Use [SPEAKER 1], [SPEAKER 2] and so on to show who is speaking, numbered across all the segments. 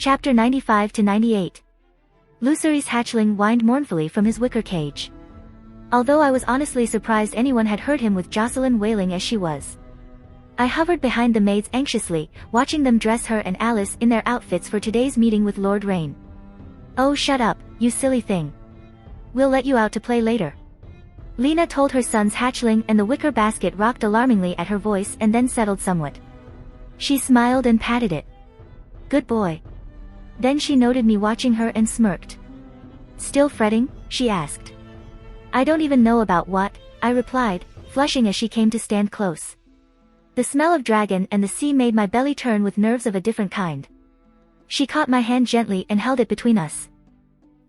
[SPEAKER 1] Chapter 95 to 98. Lucerys hatchling whined mournfully from his wicker cage. Although I was honestly surprised anyone had heard him with Jocelyn wailing as she was. I hovered behind the maids anxiously, watching them dress her and Alice in their outfits for today's meeting with Lord Rayne. "Oh, shut up, you silly thing. We'll let you out to play later," Lena told her son's hatchling, and the wicker basket rocked alarmingly at her voice and then settled somewhat. She smiled and patted it. "Good boy." Then she noted me watching her and smirked. "Still fretting?" she asked. "I don't even know about what," I replied, flushing as she came to stand close. The smell of dragon and the sea made my belly turn with nerves of a different kind. She caught my hand gently and held it between us.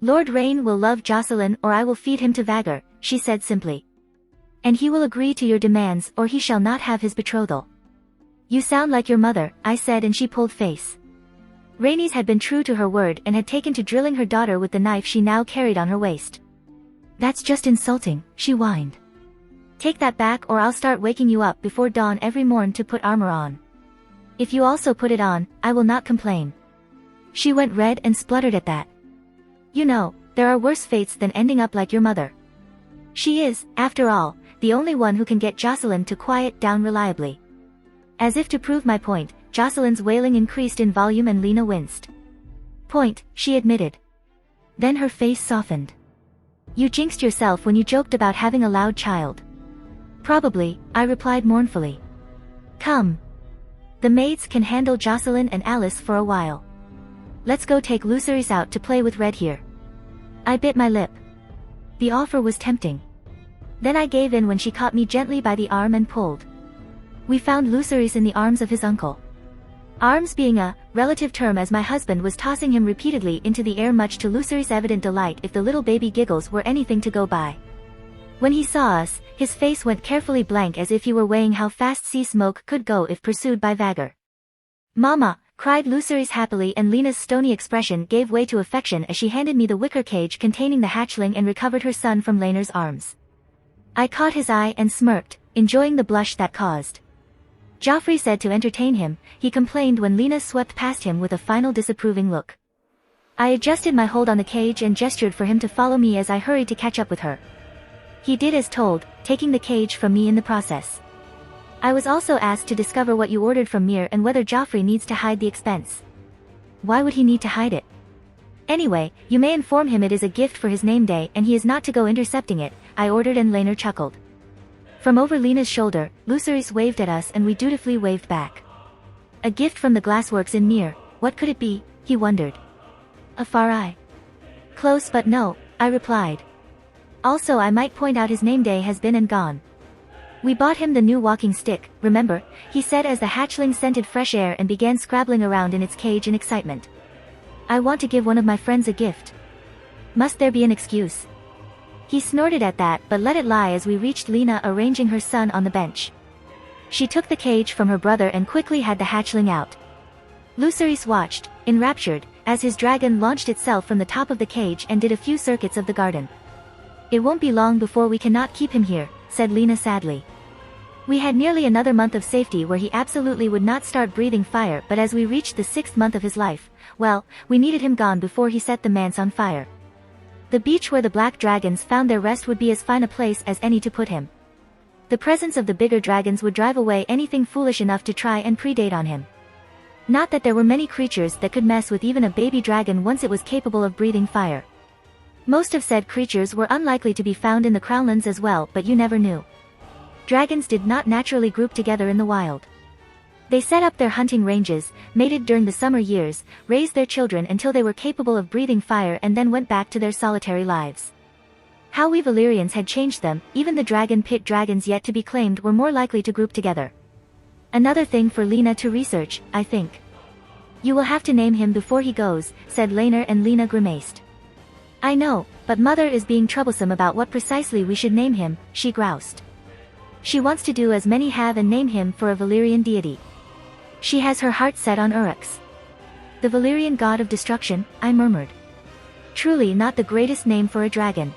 [SPEAKER 1] "Lord Rayne will love Jocelyn or I will feed him to Vagor," she said simply. "And he will agree to your demands or he shall not have his betrothal." "You sound like your mother," I said, and she pulled face. Rhaenys had been true to her word and had taken to drilling her daughter with the knife she now carried on her waist. "That's just insulting," she whined. "Take that back or I'll start waking you up before dawn every morn to put armor on. If you also put it on, I will not complain." She went red and spluttered at that. "You know, there are worse fates than ending up like your mother. She is, after all, the only one who can get Jocelyn to quiet down reliably." As if to prove my point, Jocelyn's wailing increased in volume and Lena winced. "Point," she admitted. Then her face softened. "You jinxed yourself when you joked about having a loud child." "Probably," I replied mournfully. "Come. The maids can handle Jocelyn and Alice for a while. Let's go take Lucerys out to play with Red here." I bit my lip. The offer was tempting. Then I gave in when she caught me gently by the arm and pulled. We found Lucerys in the arms of his uncle. Arms being a relative term, as my husband was tossing him repeatedly into the air, much to Lucerys' evident delight if the little baby giggles were anything to go by. When he saw us, his face went carefully blank as if he were weighing how fast sea smoke could go if pursued by Vagor. "Mama!" cried Lucerys happily, and Lena's stony expression gave way to affection as she handed me the wicker cage containing the hatchling and recovered her son from Laenor's arms. I caught his eye and smirked, enjoying the blush that caused. Joffrey said to entertain him, he complained when Lena swept past him with a final disapproving look. I adjusted my hold on the cage and gestured for him to follow me as I hurried to catch up with her. He did as told, taking the cage from me in the process. I was also asked to discover what you ordered from Mir and whether Joffrey needs to hide the expense. Why would he need to hide it? Anyway, you may inform him it is a gift for his name day and he is not to go intercepting it, I ordered, and Laenor chuckled. From over Lena's shoulder, Lucerys waved at us and we dutifully waved back. A gift from the glassworks in Mir, what could it be, he wondered. A far eye. Close but no, I replied. Also, I might point out his name day has been and gone. We bought him the new walking stick, remember, he said as the hatchling scented fresh air and began scrabbling around in its cage in excitement. I want to give one of my friends a gift. Must there be an excuse? He snorted at that but let it lie as we reached Lena arranging her son on the bench. She took the cage from her brother and quickly had the hatchling out. Lucerys watched, enraptured, as his dragon launched itself from the top of the cage and did a few circuits of the garden. "It won't be long before we cannot keep him here," said Lena sadly. We had nearly another month of safety where he absolutely would not start breathing fire, but as we reached the 6th month of his life, well, we needed him gone before he set the manse on fire. The beach where the black dragons found their rest would be as fine a place as any to put him. The presence of the bigger dragons would drive away anything foolish enough to try and predate on him. Not that there were many creatures that could mess with even a baby dragon once it was capable of breathing fire. Most of said creatures were unlikely to be found in the Crownlands as well, but you never knew. Dragons did not naturally group together in the wild. They set up their hunting ranges, mated during the summer years, raised their children until they were capable of breathing fire, and then went back to their solitary lives. How we Valyrians had changed them, even the dragon pit dragons yet to be claimed were more likely to group together. Another thing for Lena to research, I think. "You will have to name him before he goes," said Laenor, and Lena grimaced. "I know, but Mother is being troublesome about what precisely we should name him," she groused. "She wants to do as many have and name him for a Valyrian deity. She has her heart set on Uruks." "The Valyrian god of destruction," I murmured. Truly not the greatest name for a dragon.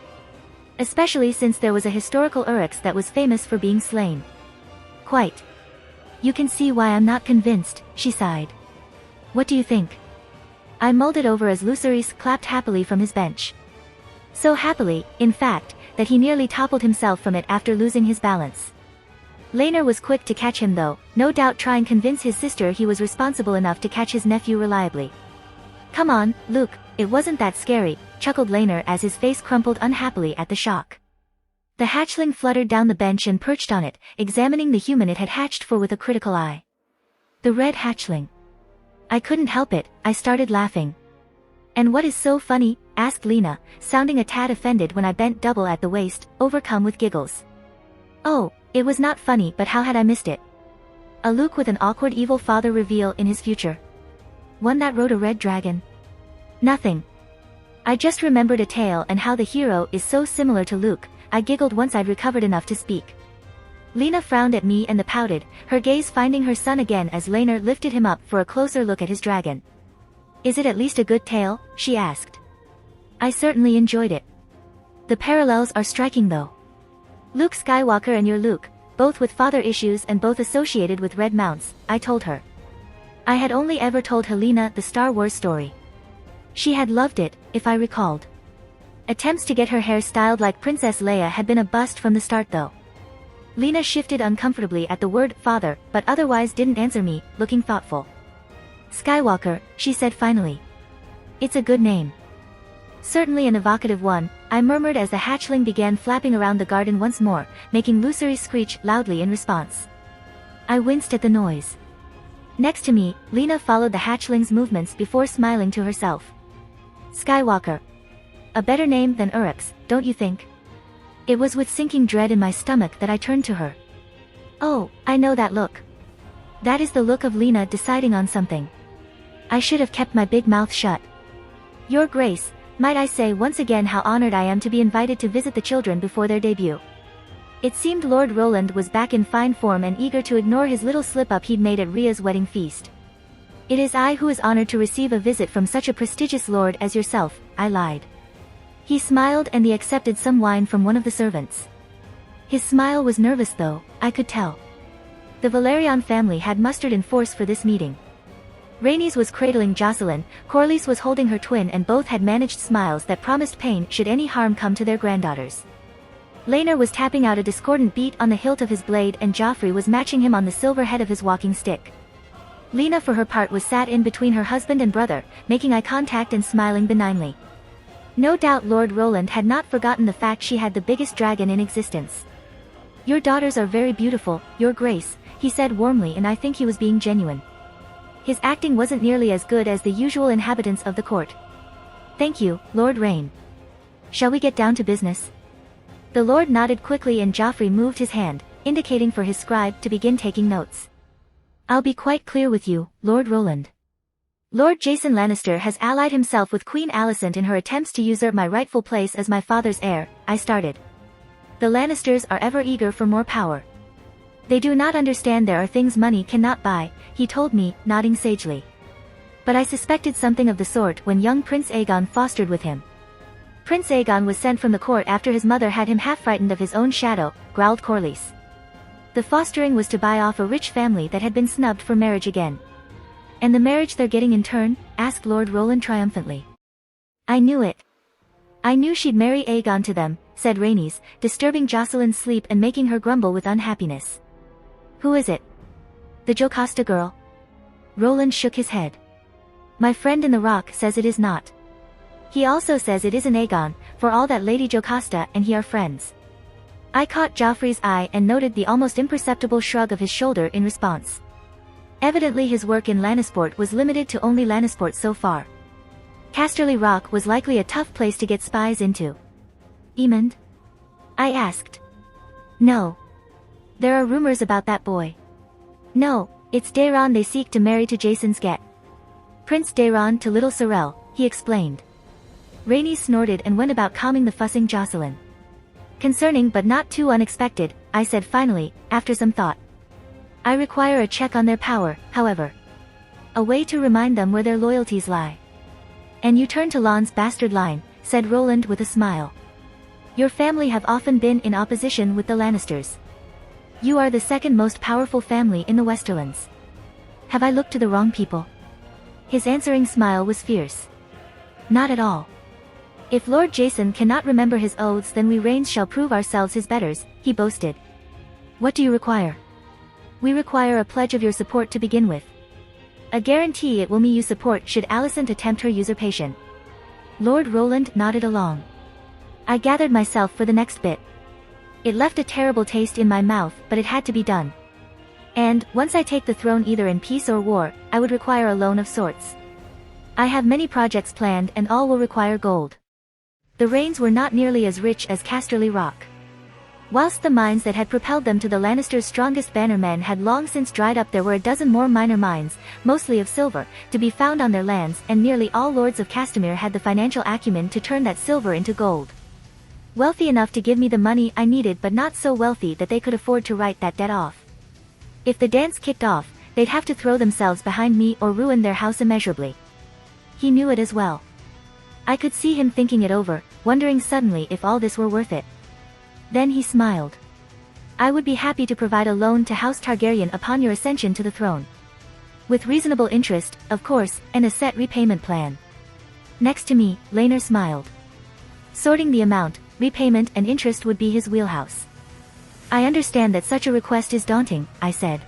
[SPEAKER 1] Especially since there was a historical Uruks that was famous for being slain. "Quite. You can see why I'm not convinced," she sighed. "What do you think?" I mulled it over as Lucerys clapped happily from his bench. So happily, in fact, that he nearly toppled himself from it after losing his balance. Laenor was quick to catch him though, no doubt trying to convince his sister he was responsible enough to catch his nephew reliably. Come on, Luke, it wasn't that scary, chuckled Laenor as his face crumpled unhappily at the shock. The hatchling fluttered down the bench and perched on it, examining the human it had hatched for with a critical eye. The red hatchling. I couldn't help it, I started laughing. And what is so funny? Asked Lena, sounding a tad offended when I bent double at the waist, overcome with giggles. Oh, it was not funny, but how had I missed it? A Luke with an awkward evil father reveal in his future. One that rode a red dragon. Nothing. I just remembered a tale and how the hero is so similar to Luke. I giggled once I'd recovered enough to speak. Lena frowned at me and pouted, her gaze finding her son again as Laenor lifted him up for a closer look at his dragon. Is it at least a good tale? She asked. I certainly enjoyed it. The parallels are striking though. Luke Skywalker and your Luke, both with father issues and both associated with red mounts, I told her. I had only ever told Helena the Star Wars story. She had loved it, if I recalled. Attempts to get her hair styled like Princess Leia had been a bust from the start though. Lena shifted uncomfortably at the word father, but otherwise didn't answer me, looking thoughtful. Skywalker, she said finally. It's a good name. Certainly an evocative one, I murmured as the hatchling began flapping around the garden once more, making Lucerys screech loudly in response. I winced at the noise. Next to me, Lena followed the hatchling's movements before smiling to herself. Skywalker. A better name than Uruks, don't you think? It was with sinking dread in my stomach that I turned to her. Oh, I know that look. That is the look of Lena deciding on something. I should have kept my big mouth shut. Your Grace, might I say once again how honored I am to be invited to visit the children before their debut. It seemed Lord Roland was back in fine form and eager to ignore his little slip-up he'd made at Rhea's wedding feast. It is I who is honored to receive a visit from such a prestigious lord as yourself, I lied. He smiled and he accepted some wine from one of the servants. His smile was nervous though, I could tell. The Valerian family had mustered in force for this meeting. Rhaenys was cradling Jocelyn, Corlys was holding her twin and both had managed smiles that promised pain should any harm come to their granddaughters. Laenor was tapping out a discordant beat on the hilt of his blade and Joffrey was matching him on the silver head of his walking stick. Lena for her part was sat in between her husband and brother, making eye contact and smiling benignly. No doubt Lord Roland had not forgotten the fact she had the biggest dragon in existence. Your daughters are very beautiful, Your Grace, he said warmly, and I think he was being genuine. His acting wasn't nearly as good as the usual inhabitants of the court. Thank you, Lord Rayne. Shall we get down to business? The Lord nodded quickly and Joffrey moved his hand, indicating for his scribe to begin taking notes. I'll be quite clear with you, Lord Roland. Lord Jason Lannister has allied himself with Queen Alicent in her attempts to usurp my rightful place as my father's heir, I started. The Lannisters are ever eager for more power. They do not understand there are things money cannot buy, he told me, nodding sagely. But I suspected something of the sort when young Prince Aegon fostered with him. Prince Aegon was sent from the court after his mother had him half frightened of his own shadow, growled Corlys. The fostering was to buy off a rich family that had been snubbed for marriage again. And the marriage they're getting in turn? Asked Lord Roland triumphantly. I knew it. I knew she'd marry Aegon to them, said Rhaenys, disturbing Jocelyn's sleep and making her grumble with unhappiness. Who is it? The Jocasta girl? Roland shook his head. My friend in the rock says it is not. He also says it isn't Aegon, for all that Lady Jocasta and he are friends. I caught Joffrey's eye and noted the almost imperceptible shrug of his shoulder in response. Evidently his work in Lannisport was limited to only Lannisport so far. Casterly Rock was likely a tough place to get spies into. Aemond? I asked. No. There are rumors about that boy. No, it's Daeron they seek to marry to Jason's get. Prince Daeron to Little Sorel, he explained. Rhaenys snorted and went about calming the fussing Jocelyn. Concerning but not too unexpected, I said finally, after some thought. I require a check on their power, however. A way to remind them where their loyalties lie. And you turn to Lon's bastard line, said Roland with a smile. Your family have often been in opposition with the Lannisters. You are the second most powerful family in the Westerlands. Have I looked to the wrong people? His answering smile was fierce. Not at all. If Lord Jason cannot remember his oaths, then we Raynes shall prove ourselves his betters, he boasted. What do you require? We require a pledge of your support to begin with. A guarantee it will meet you support should Alicent attempt her usurpation. Lord Roland nodded along. I gathered myself for the next bit. It left a terrible taste in my mouth, but it had to be done. And, once I take the throne either in peace or war, I would require a loan of sorts. I have many projects planned and all will require gold. The Raynes were not nearly as rich as Casterly Rock. Whilst the mines that had propelled them to the Lannisters' strongest bannermen had long since dried up, there were a dozen more minor mines, mostly of silver, to be found on their lands, and nearly all lords of Castamere had the financial acumen to turn that silver into gold. Wealthy enough to give me the money I needed, but not so wealthy that they could afford to write that debt off. If the dance kicked off, they'd have to throw themselves behind me or ruin their house immeasurably. He knew it as well. I could see him thinking it over, wondering suddenly if all this were worth it. Then he smiled. I would be happy to provide a loan to House Targaryen upon your ascension to the throne. With reasonable interest, of course, and a set repayment plan. Next to me, Laenor smiled. Sorting the amount, repayment and interest would be his wheelhouse. I understand that such a request is daunting, I said.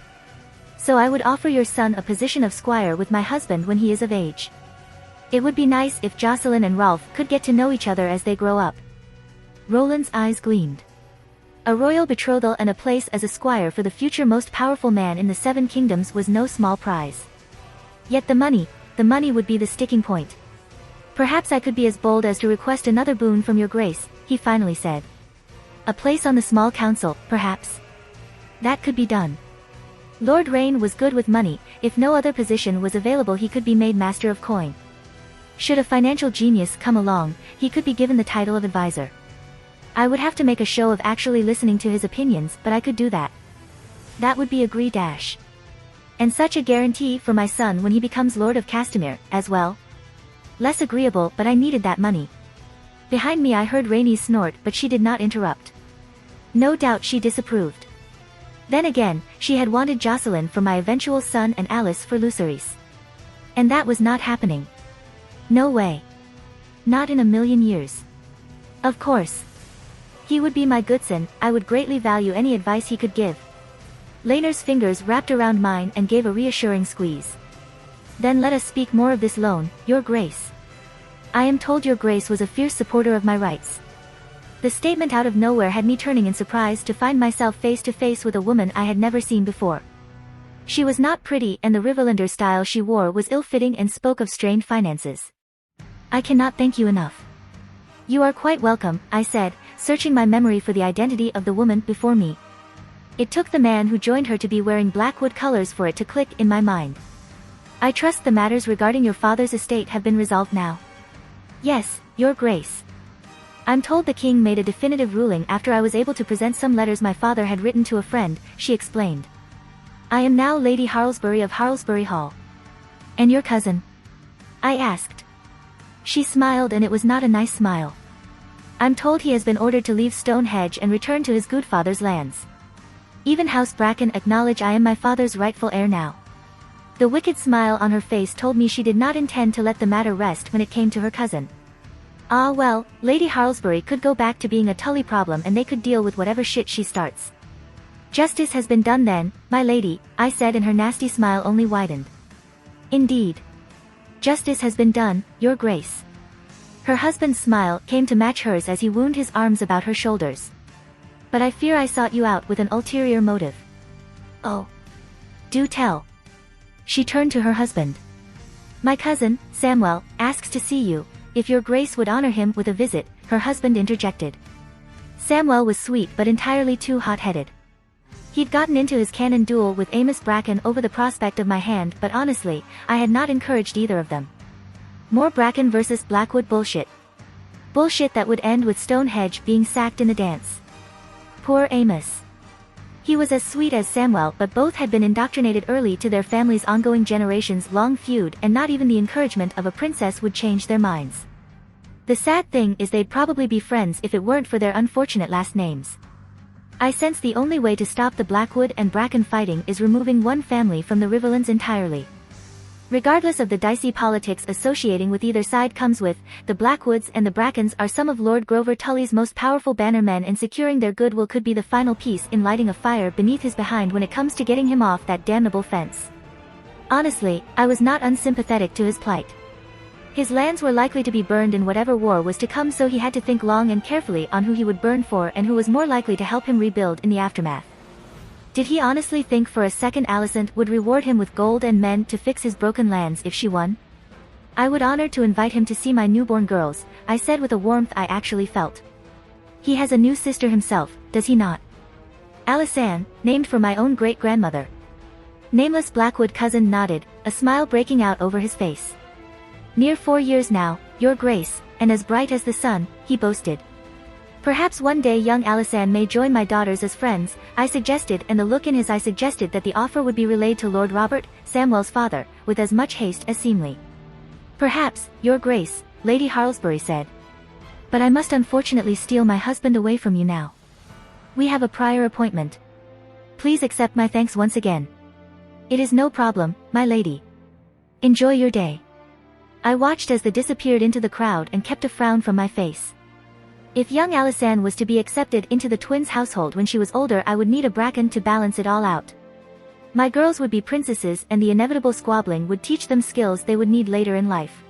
[SPEAKER 1] So I would offer your son a position of squire with my husband when he is of age. It would be nice if Jocelyn and Rolfe could get to know each other as they grow up. Roland's eyes gleamed. A royal betrothal and a place as a squire for the future most powerful man in the Seven Kingdoms was no small prize. Yet the money would be the sticking point. Perhaps I could be as bold as to request another boon from your grace, he finally said. A place on the small council, perhaps. That could be done. Lord Rayne was good with money. If no other position was available, he could be made master of coin. Should a financial genius come along, he could be given the title of advisor. I would have to make a show of actually listening to his opinions, but I could do that. That would be agree dash. And such a guarantee for my son when he becomes Lord of Castamere, as well. Less agreeable, but I needed that money. Behind me I heard Rhaenys snort, but she did not interrupt. No doubt she disapproved. Then again, she had wanted Jocelyn for my eventual son and Alice for Lucerys. And that was not happening. No way. Not in a million years. Of course. He would be my good son, I would greatly value any advice he could give. Laenor's fingers wrapped around mine and gave a reassuring squeeze. Then let us speak more of this loan, your grace. I am told your grace was a fierce supporter of my rights. The statement out of nowhere had me turning in surprise to find myself face to face with a woman I had never seen before. She was not pretty, and the Rivelander style she wore was ill-fitting and spoke of strained finances. I cannot thank you enough. You are quite welcome, I said, searching my memory for the identity of the woman before me. It took the man who joined her to be wearing Blackwood colors for it to click in my mind. I trust the matters regarding your father's estate have been resolved now. Yes, your grace. I'm told the king made a definitive ruling after I was able to present some letters my father had written to a friend, she explained. I am now Lady Harlesbury of Harlesbury Hall. And your cousin? I asked. She smiled, and it was not a nice smile. I'm told he has been ordered to leave Stonehenge and return to his good father's lands. Even House Bracken acknowledge I am my father's rightful heir now. The wicked smile on her face told me she did not intend to let the matter rest when it came to her cousin. Ah well, Lady Harlesbury could go back to being a Tully problem and they could deal with whatever shit she starts. Justice has been done then, my lady, I said, and her nasty smile only widened. Indeed. Justice has been done, your grace. Her husband's smile came to match hers as he wound his arms about her shoulders. But I fear I sought you out with an ulterior motive. Oh. Do tell. She turned to her husband. My cousin, Samwell, asks to see you, if your grace would honor him with a visit, her husband interjected. Samwell was sweet but entirely too hot-headed. He'd gotten into his canon duel with Amos Bracken over the prospect of my hand, but honestly, I had not encouraged either of them. More Bracken versus Blackwood bullshit. Bullshit that would end with Stonehenge being sacked in the dance. Poor Amos. He was as sweet as Samwell, but both had been indoctrinated early to their family's ongoing generations-long feud, and not even the encouragement of a princess would change their minds. The sad thing is they'd probably be friends if it weren't for their unfortunate last names. I sense the only way to stop the Blackwood and Bracken fighting is removing one family from the Riverlands entirely. Regardless of the dicey politics associating with either side comes with, the Blackwoods and the Brackens are some of Lord Grover Tully's most powerful bannermen, and securing their goodwill could be the final piece in lighting a fire beneath his behind when it comes to getting him off that damnable fence. Honestly, I was not unsympathetic to his plight. His lands were likely to be burned in whatever war was to come, so he had to think long and carefully on who he would burn for and who was more likely to help him rebuild in the aftermath. Did he honestly think for a second Alicent would reward him with gold and men to fix his broken lands if she won? I would honor to invite him to see my newborn girls, I said with a warmth I actually felt. He has a new sister himself, does he not? Alysanne, named for my own great-grandmother. Nameless Blackwood cousin nodded, a smile breaking out over his face. Near 4 years now, your grace, and as bright as the sun, he boasted. Perhaps one day young Alysanne may join my daughters as friends, I suggested, and the look in his eye suggested that the offer would be relayed to Lord Robert, Samwell's father, with as much haste as seemly. Perhaps, your grace, Lady Harlesbury said. But I must unfortunately steal my husband away from you now. We have a prior appointment. Please accept my thanks once again. It is no problem, my lady. Enjoy your day. I watched as they disappeared into the crowd and kept a frown from my face. If young Alysanne was to be accepted into the twins' household when she was older, I would need a Bracken to balance it all out. My girls would be princesses, and the inevitable squabbling would teach them skills they would need later in life.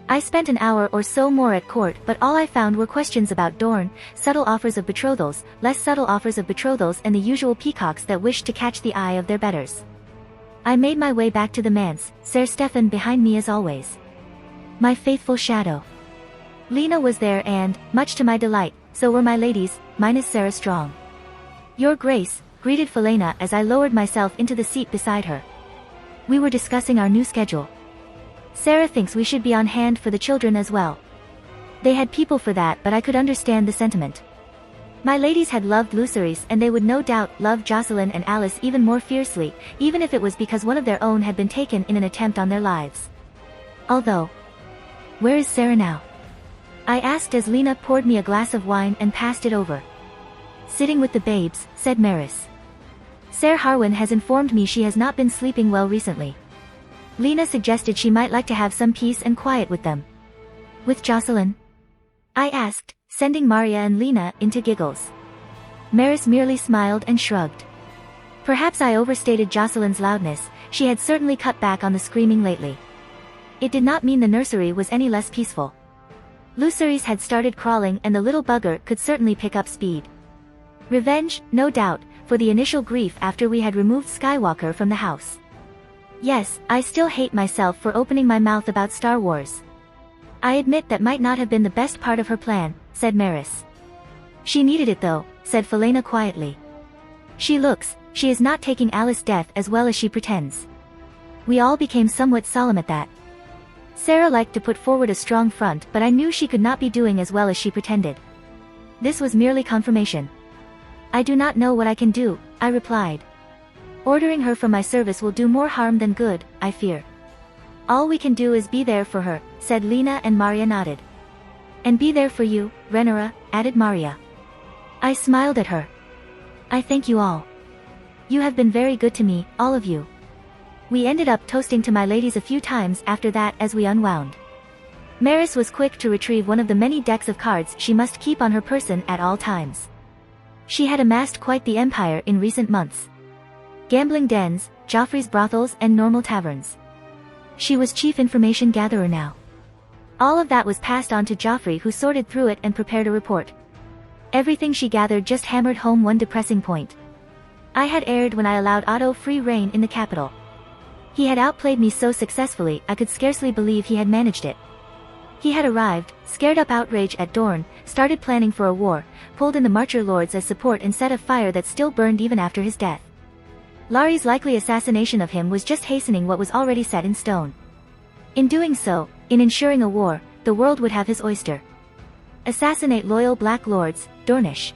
[SPEAKER 1] I spent an hour or so more at court, but all I found were questions about Dorne, subtle offers of betrothals, less subtle offers of betrothals, and the usual peacocks that wished to catch the eye of their betters. I made my way back to the manse, Ser Stefan behind me as always. My faithful shadow. Lena was there and, much to my delight, so were my ladies, minus Sarah Strong. Your Grace, greeted Felena as I lowered myself into the seat beside her. We were discussing our new schedule. Sarah thinks we should be on hand for the children as well. They had people for that, but I could understand the sentiment. My ladies had loved Lucerys, and they would no doubt love Jocelyn and Alice even more fiercely, even if it was because one of their own had been taken in an attempt on their lives. Although, where is Sarah now? I asked as Lena poured me a glass of wine and passed it over. Sitting with the babes, said Maris. Ser Harwin has informed me she has not been sleeping well recently. Lena suggested she might like to have some peace and quiet with them. With Jocelyn? I asked, sending Maria and Lena into giggles. Maris merely smiled and shrugged. Perhaps I overstated Jocelyn's loudness, she had certainly cut back on the screaming lately. It did not mean the nursery was any less peaceful. Lucerys had started crawling, and the little bugger could certainly pick up speed. Revenge, no doubt, for the initial grief after we had removed Skywalker from the house. Yes, I still hate myself for opening my mouth about Star Wars. I admit that might not have been the best part of her plan, said Maris. She needed it though, said Felena quietly. She is not taking Alice's death as well as she pretends. We all became somewhat solemn at that. Sarah liked to put forward a strong front, but I knew she could not be doing as well as she pretended. This was merely confirmation. I do not know what I can do, I replied. Ordering her from my service will do more harm than good, I fear. All we can do is be there for her, said Lena, and Maria nodded. And be there for you, Rhaenyra, added Maria. I smiled at her. I thank you all. You have been very good to me, all of you. We ended up toasting to my ladies a few times after that as we unwound. Maris was quick to retrieve one of the many decks of cards she must keep on her person at all times. She had amassed quite the empire in recent months. Gambling dens, Joffrey's brothels, and normal taverns. She was chief information gatherer now. All of that was passed on to Joffrey, who sorted through it and prepared a report. Everything she gathered just hammered home one depressing point. I had erred when I allowed Otto free reign in the capital. He had outplayed me so successfully I could scarcely believe he had managed it. He had arrived, scared up outrage at Dorne, started planning for a war, pulled in the Marcher Lords as support and set a fire that still burned even after his death. Laurie's likely assassination of him was just hastening what was already set in stone. In doing so, in ensuring a war, the world would have his oyster. Assassinate loyal Black Lords, Dornish.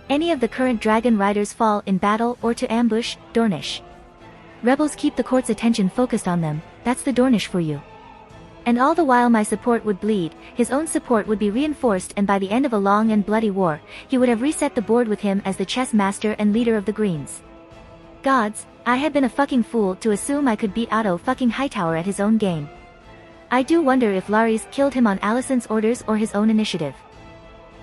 [SPEAKER 1] Any of the current dragon riders fall in battle or to ambush, Dornish. Rebels keep the court's attention focused on them, that's the Dornish for you. And all the while my support would bleed, his own support would be reinforced, and by the end of a long and bloody war, he would have reset the board with him as the chess master and leader of the Greens. Gods, I had been a fucking fool to assume I could beat Otto fucking Hightower at his own game. I do wonder if Larys killed him on Alicent's orders or his own initiative.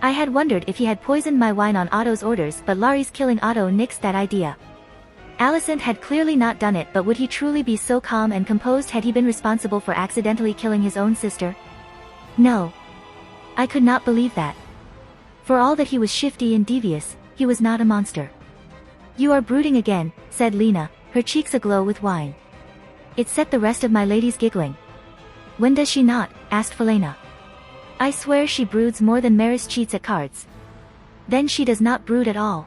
[SPEAKER 1] I had wondered if he had poisoned my wine on Otto's orders, but Larys killing Otto nixed that idea. Alicent had clearly not done it, but would he truly be so calm and composed had he been responsible for accidentally killing his own sister? No. I could not believe that. For all that he was shifty and devious, he was not a monster. You are brooding again, said Lena, her cheeks aglow with wine. It set the rest of my ladies giggling. When does she not? Asked Felena. I swear she broods more than Maris cheats at cards. Then she does not brood at all.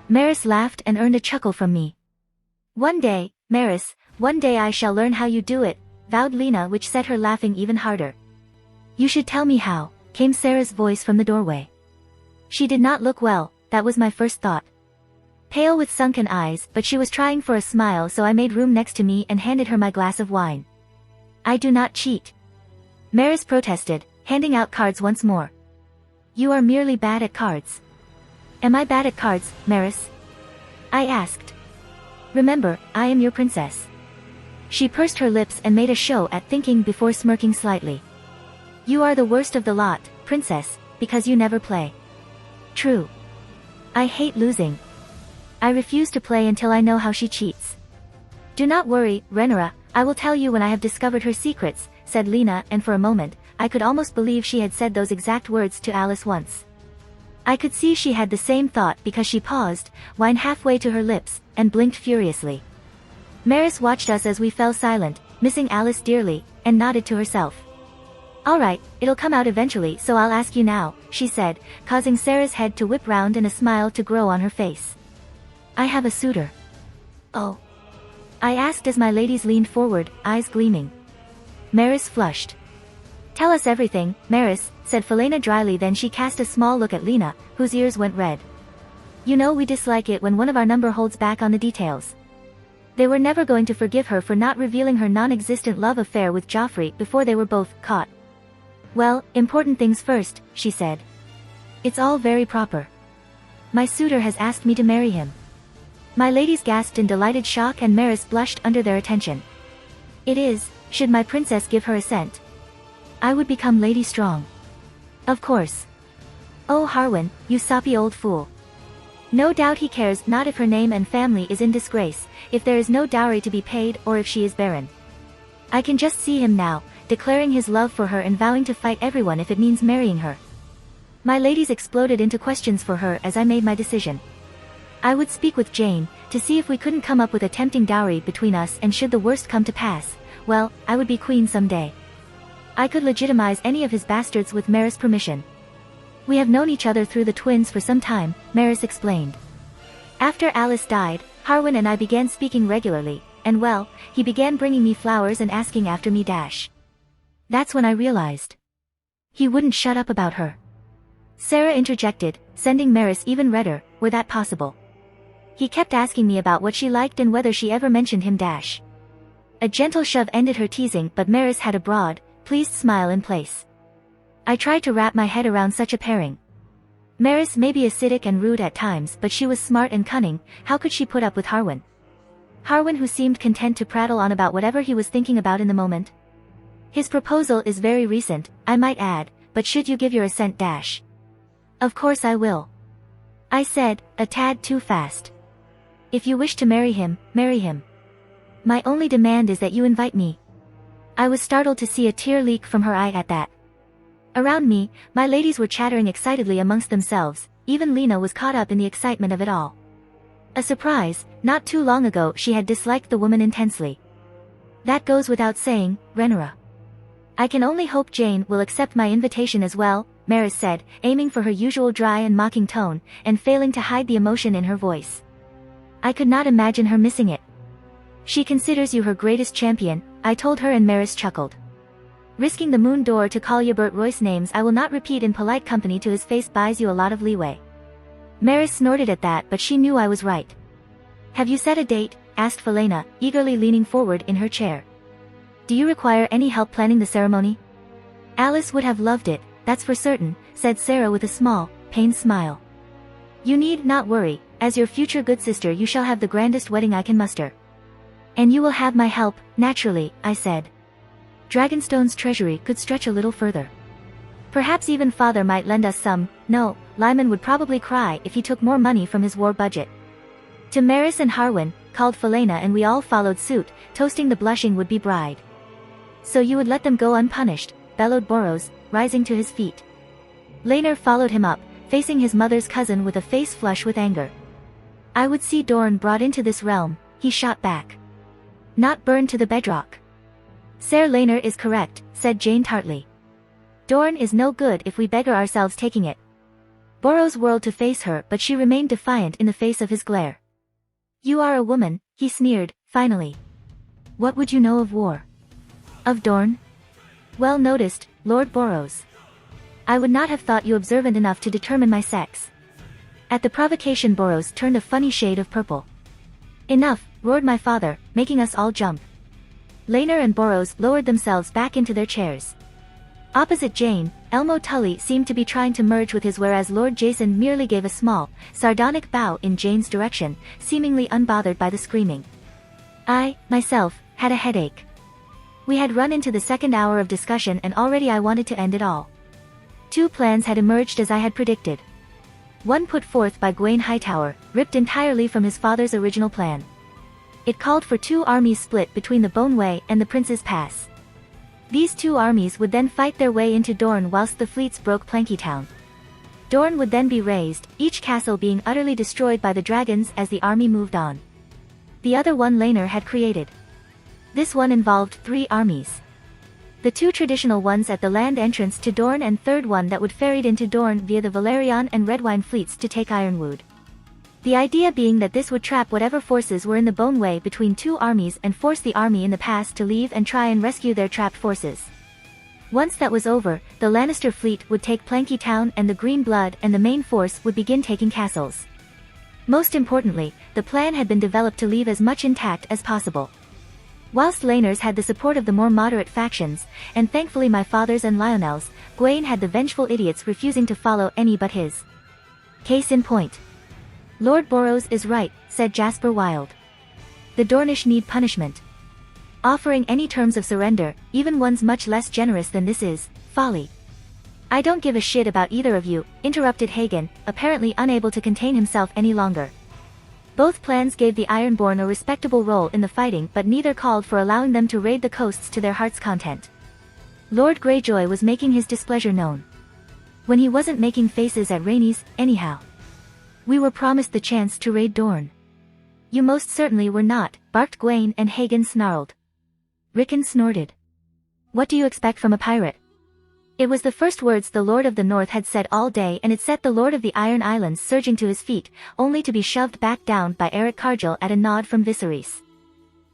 [SPEAKER 1] Maris laughed and earned a chuckle from me. One day, Maris, one day I shall learn how you do it, vowed Lena, which set her laughing even harder. You should tell me how, came Sarah's voice from the doorway. She did not look well, that was my first thought. Pale with sunken eyes, but she was trying for a smile, so I made room next to me and handed her my glass of wine. I do not cheat. Maris protested, handing out cards once more. You are merely bad at cards. Am I bad at cards, Maris? I asked. Remember, I am your princess. She pursed her lips and made a show at thinking before smirking slightly. You are the worst of the lot, princess, because you never play. True. I hate losing. I refuse to play until I know how she cheats. Do not worry, Rhaenyra, I will tell you when I have discovered her secrets, said Lena, and for a moment, I could almost believe she had said those exact words to Alice once. I could see she had the same thought because she paused, wine halfway to her lips, and blinked furiously. Maris watched us as we fell silent, missing Alice dearly, and nodded to herself. All right, it'll come out eventually, so I'll ask you now, she said, causing Sarah's head to whip round and a smile to grow on her face. I have a suitor. Oh. I asked as my ladies leaned forward, eyes gleaming. Maris flushed. Tell us everything, Maris, said Felena dryly, then she cast a small look at Lena, whose ears went red. You know we dislike it when one of our number holds back on the details. They were never going to forgive her for not revealing her non-existent love affair with Joffrey before they were both caught. Well, important things first, she said. It's all very proper. My suitor has asked me to marry him. My ladies gasped in delighted shock and Maris blushed under their attention. It is, should my princess give her assent, I would become Lady Strong. Of course. Oh Harwin, you soppy old fool. No doubt he cares not if her name and family is in disgrace, if there is no dowry to be paid, or if she is barren. I can just see him now, declaring his love for her and vowing to fight everyone if it means marrying her. My ladies exploded into questions for her as I made my decision. I would speak with Jane, to see if we couldn't come up with a tempting dowry between us, and should the worst come to pass, well, I would be queen someday. I could legitimize any of his bastards with Maris' permission. We have known each other through the twins for some time, Maris explained. After Alice died, Harwin and I began speaking regularly, and well, he began bringing me flowers and asking after me. That's when I realized. He wouldn't shut up about her. Sarah interjected, sending Maris even redder, were that possible. He kept asking me about what she liked and whether she ever mentioned him. A gentle shove ended her teasing, but Maris had a broad, pleased smile in place. I tried to wrap my head around such a pairing. Maris may be acidic and rude at times, but she was smart and cunning. How could she put up with Harwin? Harwin, who seemed content to prattle on about whatever he was thinking about in the moment. His proposal is very recent, I might add, but should you give your assent? Of course I will. I said, a tad too fast. If you wish to marry him, marry him. My only demand is that you invite me. I was startled to see a tear leak from her eye at that. Around me, my ladies were chattering excitedly amongst themselves, even Lena was caught up in the excitement of it all. A surprise, not too long ago she had disliked the woman intensely. That goes without saying, Rhaenyra. I can only hope Jane will accept my invitation as well, Maris said, aiming for her usual dry and mocking tone, and failing to hide the emotion in her voice. I could not imagine her missing it. She considers you her greatest champion, I told her, and Maris chuckled. Risking the moon door to call Ybert Royce names I will not repeat in polite company to his face buys you a lot of leeway. Maris snorted at that, but she knew I was right. Have you set a date? Asked Felena, eagerly leaning forward in her chair. Do you require any help planning the ceremony? Alice would have loved it, that's for certain, said Sarah with a small, pained smile. You need not worry, As your future good sister you shall have the grandest wedding I can muster. And you will have my help, naturally, I said. Dragonstone's treasury could stretch a little further. Perhaps even father might lend us some. No, Lyman would probably cry if he took more money from his war budget. To Maris and Harwin, called Felena, and we all followed suit, toasting the blushing would-be bride. So you would let them go unpunished, bellowed Boros, rising to his feet. Laenor followed him up, facing his mother's cousin with a face flush with anger. I would see Dorne brought into this realm, he shot back. Not burned to the bedrock. Ser Laenor is correct, said Jane tartly. Dorne is no good if we beggar ourselves taking it. Boros whirled to face her, but she remained defiant in the face of his glare. You are a woman, he sneered, finally. What would you know of war? Of Dorne? Well noticed, Lord Boros. I would not have thought you observant enough to determine my sex. At the provocation Boros turned a funny shade of purple. Enough, roared my father, making us all jump. Laenor and Boros lowered themselves back into their chairs. Opposite Jane, Elmo Tully seemed to be trying to merge with his, whereas Lord Jason merely gave a small, sardonic bow in Jane's direction, seemingly unbothered by the screaming. I, myself, had a headache. We had run into the second hour of discussion and already I wanted to end it all. Two plans had emerged as I had predicted. One put forth by Gwaine Hightower, ripped entirely from his father's original plan. It called for two armies split between the Bone Way and the Prince's Pass. These two armies would then fight their way into Dorne whilst the fleets broke Plankytown. Dorne would then be razed, each castle being utterly destroyed by the dragons as the army moved on. The other one Laenor had created. This one involved 3 armies. The 2 traditional ones at the land entrance to Dorne and third one that would ferried into Dorne via the Valerian and Redwyne fleets to take Ironwood. The idea being that this would trap whatever forces were in the Bone Way between 2 armies and force the army in the pass to leave and try and rescue their trapped forces. Once that was over, the Lannister fleet would take Plankytown and the Green Blood and the main force would begin taking castles. Most importantly, the plan had been developed to leave as much intact as possible. Whilst Laenor's had the support of the more moderate factions, and thankfully my father's and Lionel's, Gwaine had the vengeful idiots refusing to follow any but his. Case in point. Lord Boros is right, said Jasper Wilde. The Dornish need punishment. Offering any terms of surrender, even ones much less generous than this, is folly. I don't give a shit about either of you, interrupted Hagen, apparently unable to contain himself any longer. Both plans gave the Ironborn a respectable role in the fighting, but neither called for allowing them to raid the coasts to their heart's content. Lord Greyjoy was making his displeasure known. When he wasn't making faces at Rhaenys, anyhow. We were promised the chance to raid Dorne. You most certainly were not, barked Gwaine, and Hagen snarled. Rickon snorted. What do you expect from a pirate? It was the first words the Lord of the North had said all day, and it set the Lord of the Iron Islands surging to his feet, only to be shoved back down by Eric Cargill at a nod from Viserys.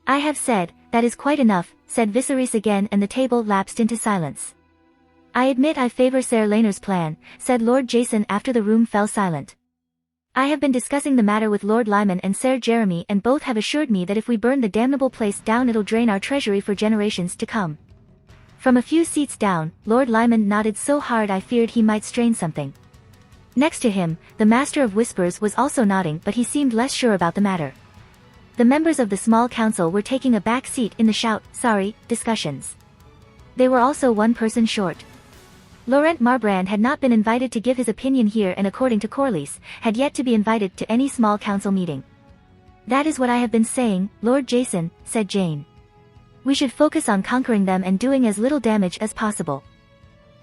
[SPEAKER 1] I have said, that is quite enough, said Viserys again, and the table lapsed into silence. I admit I favor Ser Laenor's plan, said Lord Jason after the room fell silent. I have been discussing the matter with Lord Lyman and Ser Jeremy, and both have assured me that if we burn the damnable place down it'll drain our treasury for generations to come. From a few seats down, Lord Lyman nodded so hard I feared he might strain something. Next to him, the Master of Whispers was also nodding, but he seemed less sure about the matter. The members of the small council were taking a back seat in the shout-sorry discussions. They were also one person short. Laurent Marbrand had not been invited to give his opinion here, and according to Corlys, had yet to be invited to any small council meeting. That is what I have been saying, Lord Jason, said Jane. We should focus on conquering them and doing as little damage as possible.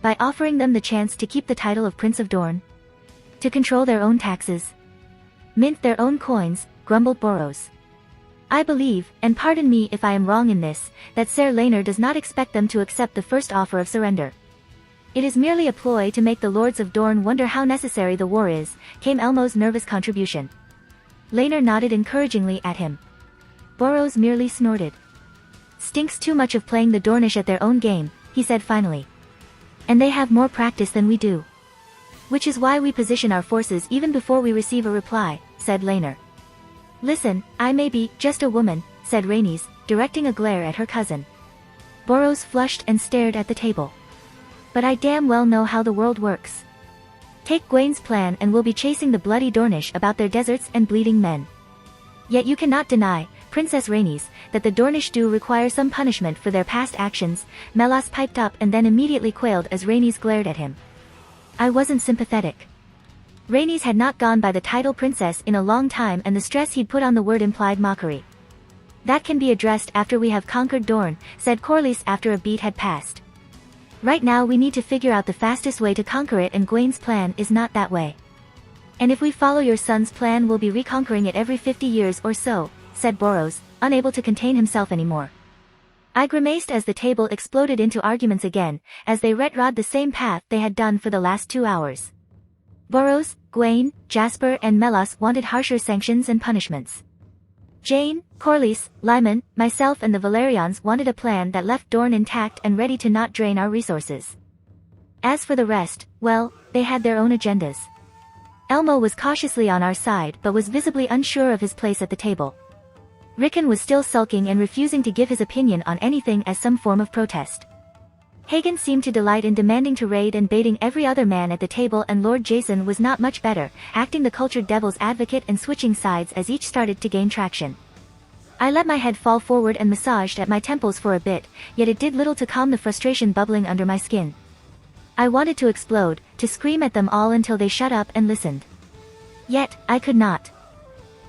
[SPEAKER 1] By offering them the chance to keep the title of Prince of Dorne. To control their own taxes. Mint their own coins, grumbled Boros. I believe, and pardon me if I am wrong in this, that Ser Laenor does not expect them to accept the first offer of surrender. It is merely a ploy to make the lords of Dorne wonder how necessary the war is, came Elmo's nervous contribution. Laenor nodded encouragingly at him. Boros merely snorted. Stinks too much of playing the Dornish at their own game, he said finally. And they have more practice than we do. Which is why we position our forces even before we receive a reply, said Laenor. Listen, I may be just a woman, said Rhaenys, directing a glare at her cousin. Boros flushed and stared at the table. But I damn well know how the world works. Take Gwain's plan and we'll be chasing the bloody Dornish about their deserts and bleeding men. Yet you cannot deny, Princess Rhaenys, that the Dornish do require some punishment for their past actions, Melas piped up and then immediately quailed as Rhaenys glared at him. I wasn't sympathetic. Rhaenys had not gone by the title princess in a long time and the stress he'd put on the word implied mockery. That can be addressed after we have conquered Dorne, said Corlys after a beat had passed. Right now we need to figure out the fastest way to conquer it, and Gwain's plan is not that way. And if we follow your son's plan we'll be reconquering it every 50 years or so, said Borros, unable to contain himself anymore. I grimaced as the table exploded into arguments again, as they retrod the same path they had done for the last 2 hours. Borros, Gwain, Jasper and Melas wanted harsher sanctions and punishments. Jane, Corlys, Lyman, myself and the Valerians wanted a plan that left Dorne intact and ready to not drain our resources. As for the rest, well, they had their own agendas. Elmo was cautiously on our side but was visibly unsure of his place at the table. Rickon was still sulking and refusing to give his opinion on anything as some form of protest. Hagen seemed to delight in demanding to raid and baiting every other man at the table, and Lord Jason was not much better, acting the cultured devil's advocate and switching sides as each started to gain traction. I let my head fall forward and massaged at my temples for a bit, yet it did little to calm the frustration bubbling under my skin. I wanted to explode, to scream at them all until they shut up and listened. Yet, I could not.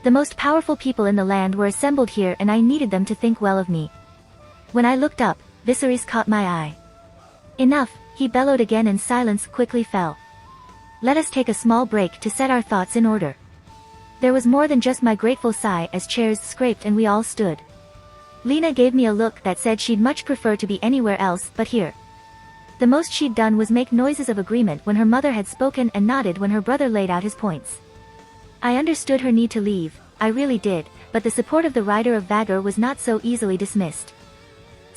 [SPEAKER 1] The most powerful people in the land were assembled here and I needed them to think well of me. When I looked up, Viserys caught my eye. Enough, he bellowed again and silence quickly fell. Let us take a small break to set our thoughts in order. There was more than just my grateful sigh as chairs scraped and we all stood. Lena gave me a look that said she'd much prefer to be anywhere else but here. The most she'd done was make noises of agreement when her mother had spoken and nodded when her brother laid out his points. I understood her need to leave, I really did, but the support of the rider of Vagor was not so easily dismissed.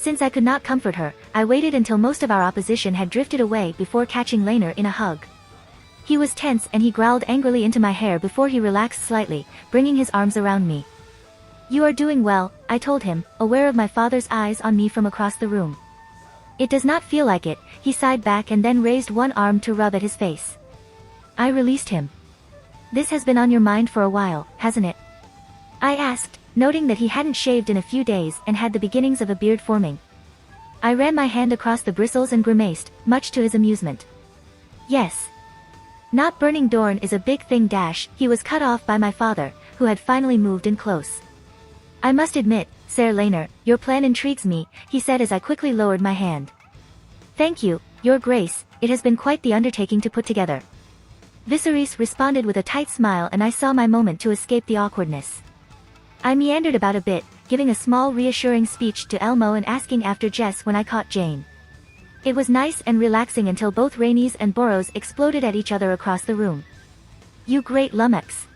[SPEAKER 1] Since I could not comfort her, I waited until most of our opposition had drifted away before catching Laenor in a hug. He was tense and he growled angrily into my hair before he relaxed slightly, bringing his arms around me. You are doing well, I told him, aware of my father's eyes on me from across the room. It does not feel like it, he sighed back and then raised one arm to rub at his face. I released him. This has been on your mind for a while, hasn't it? I asked, noting that he hadn't shaved in a few days and had the beginnings of a beard forming. I ran my hand across the bristles and grimaced, much to his amusement. Yes. Not burning Dorne is a big thing dash, he was cut off by my father, who had finally moved in close. I must admit, Ser Laenor, your plan intrigues me, he said as I quickly lowered my hand. Thank you, your grace, it has been quite the undertaking to put together. Viserys responded with a tight smile and I saw my moment to escape the awkwardness. I meandered about a bit, giving a small reassuring speech to Elmo and asking after Jess when I caught Jane. It was nice and relaxing until both Rhaenys and Borros exploded at each other across the room. You great lummox.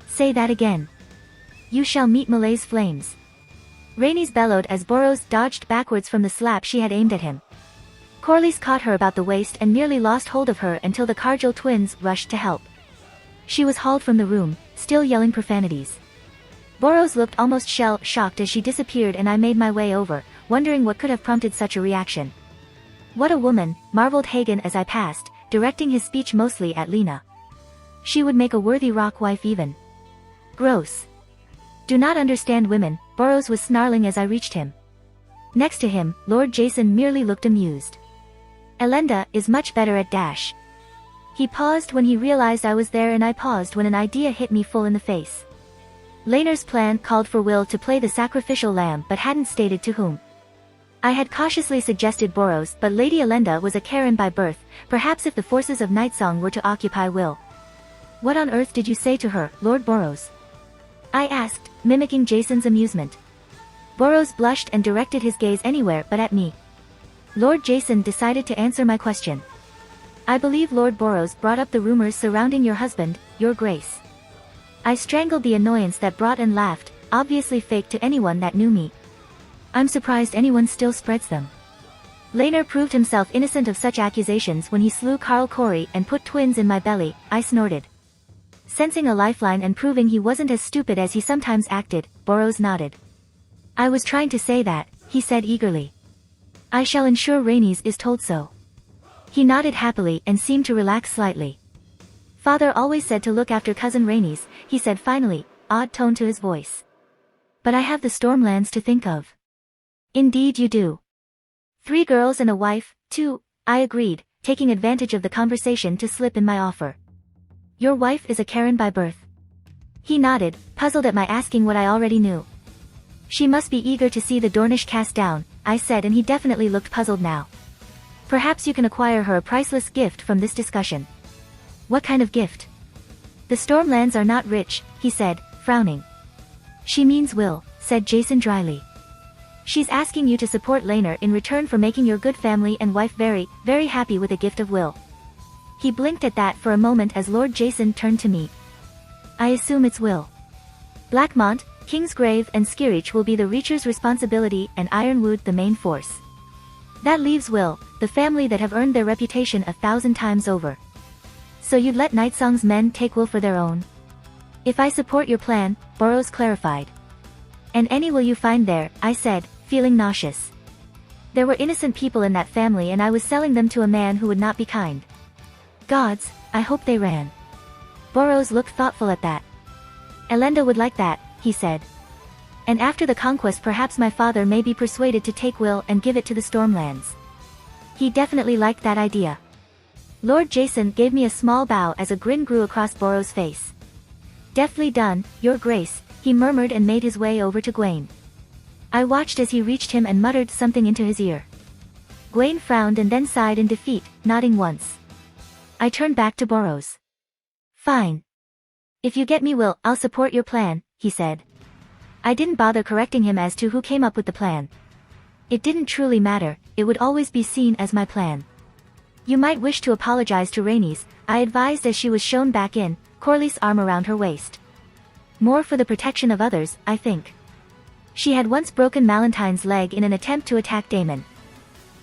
[SPEAKER 1] Say that again. You shall meet Malay's flames. Rhaenys bellowed as Borros dodged backwards from the slap she had aimed at him. Corlys caught her about the waist and nearly lost hold of her until the Cargill twins rushed to help. She was hauled from the room, still yelling profanities. Borros looked almost shell-shocked as she disappeared and I made my way over, wondering what could have prompted such a reaction. What a woman, marveled Hagen as I passed, directing his speech mostly at Lena. She would make a worthy rock wife even. Gross. Do not understand women, Borros was snarling as I reached him. Next to him, Lord Jason merely looked amused. Elenda is much better at dash. He paused when he realized I was there and I paused when an idea hit me full in the face. Laenor's plan called for Will to play the sacrificial lamb but hadn't stated to whom. I had cautiously suggested Borros, but Lady Elenda was a Karen by birth, perhaps if the forces of Nightsong were to occupy Will. What on earth did you say to her, Lord Borros? I asked, mimicking Jason's amusement. Borros blushed and directed his gaze anywhere but at me. Lord Jason decided to answer my question. I believe Lord Borros brought up the rumors surrounding your husband, your grace. I strangled the annoyance that brought and laughed, obviously fake to anyone that knew me. I'm surprised anyone still spreads them. Laenor proved himself innocent of such accusations when he slew Carl Corey and put twins in my belly, I snorted. Sensing a lifeline and proving he wasn't as stupid as he sometimes acted, Borros nodded. I was trying to say that, he said eagerly. I shall ensure Rhaenys is told so. He nodded happily and seemed to relax slightly. Father always said to look after cousin Rayne's, he said finally, odd tone to his voice. But I have the Stormlands to think of. Indeed you do. 3 girls and a wife, too, I agreed, taking advantage of the conversation to slip in my offer. Your wife is a Karen by birth. He nodded, puzzled at my asking what I already knew. She must be eager to see the Dornish cast down, I said, and he definitely looked puzzled now. Perhaps you can acquire her a priceless gift from this discussion. What kind of gift? The Stormlands are not rich, he said, frowning. She means Will, said Jason dryly. She's asking you to support Laenor in return for making your good family and wife very, very happy with a gift of Will. He blinked at that for a moment as Lord Jason turned to me. I assume it's Will. Blackmont, Kingsgrave and Skirich will be the Reacher's responsibility and Ironwood the main force. That leaves Will, the family that have earned their reputation 1,000 times over. So you'd let Nightsong's men take Will for their own? If I support your plan, Burrows clarified. And any will you find there, I said, feeling nauseous. There were innocent people in that family and I was selling them to a man who would not be kind. Gods, I hope they ran. Burrows looked thoughtful at that. Elenda would like that, he said. And after the conquest perhaps my father may be persuaded to take Will and give it to the Stormlands. He definitely liked that idea. Lord Jason gave me a small bow as a grin grew across Burrows' face. Deftly done, Your Grace, he murmured and made his way over to Gwaine. I watched as he reached him and muttered something into his ear. Gwaine frowned and then sighed in defeat, nodding once. I turned back to Burrows. Fine. If you get me Will, I'll support your plan, he said. I didn't bother correcting him as to who came up with the plan. It didn't truly matter, it would always be seen as my plan. You might wish to apologize to Rhaenys, I advised as she was shown back in, Corlys' arm around her waist. More for the protection of others, I think. She had once broken Malentine's leg in an attempt to attack Daemon.